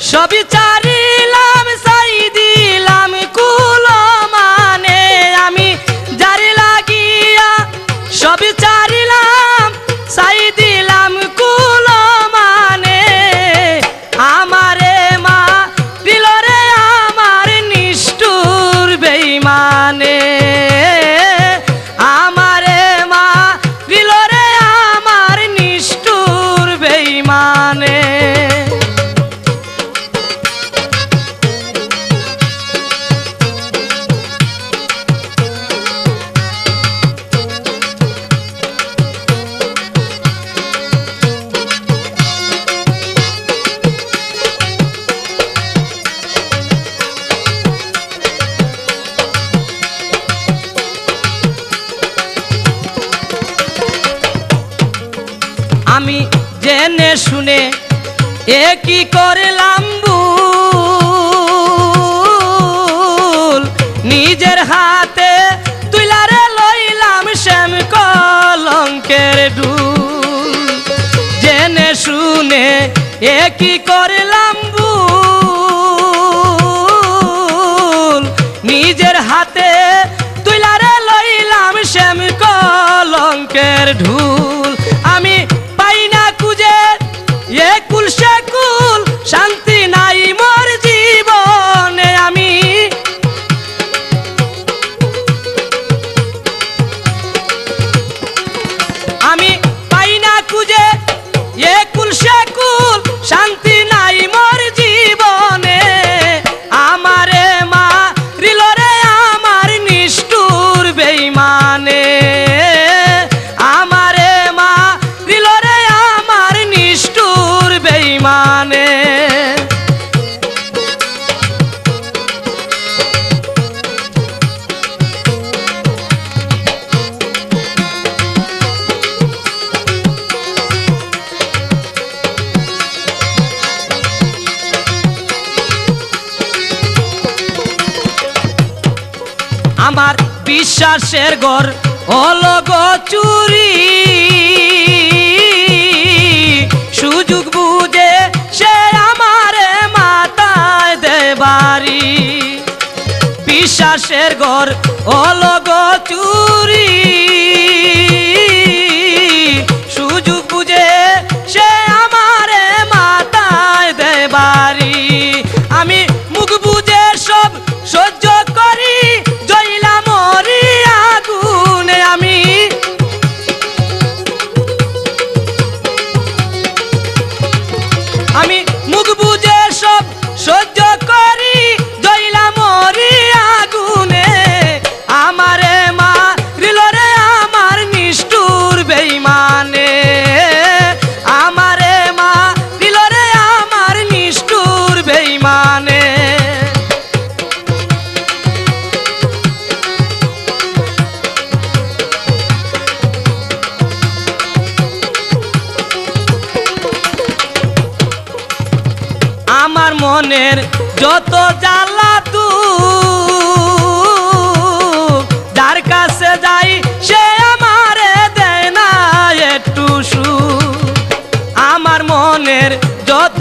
সবই চারিলাম চাই দিলাম কুল মানে আমি যারে লাগিয়া সবই চারিলাম চাই দিলাম কুল মানে আমারে মা দিল রে আমার নিষ্ঠুর বেঈমানে আমারে মা দিল রে আমার নিষ্ঠুর বেঈমানে আমি জেনে শুনে একই করলাম ভুল নিজের হাতে তুইলারে লইলাম শ্যাম কলঙ্কের ঢুল জেনে শুনে একই করলাম ভুল নিজের হাতে তুইলারে লইলাম শ্যাম কলঙ্কের ঢুল আমি একুল সেকুল শান্তি নাই মোর জীবনে আমি পাই না খুঁজে একুল সেকুল শান্তি নাই মোর জীবনে আমারে মা দিল রে আমার নিষ্ঠুর বেঈমানে আমারে মা দিল রে আমার নিষ্ঠুর বেঈমানে আমার বিশ্বাসের ঘর হলো গো চুরি সুযোগ বুঝে সে আমারে মাথায় দেবারি বিশ্বাসের ঘর হলো গো চুরি সুযোগ বুঝে সে আমারে মাথায় দেবারি আমি মুখ বুঝে সব সহ্য করি জইলা মরি আগুনে আমি মুখ বুঝে সব সহ্য করি জইলা মরি আগুনে আমারে মা দিল রে আমার নিষ্ঠুর বেঈমানে আমারে মা দিল রে আমার নিষ্ঠুর বেঈমানে আমার মনের যত জ্বালা দুঃখ যার কাছে যাই সে আমারে দেয় না একটু সুখ আমার মনের যত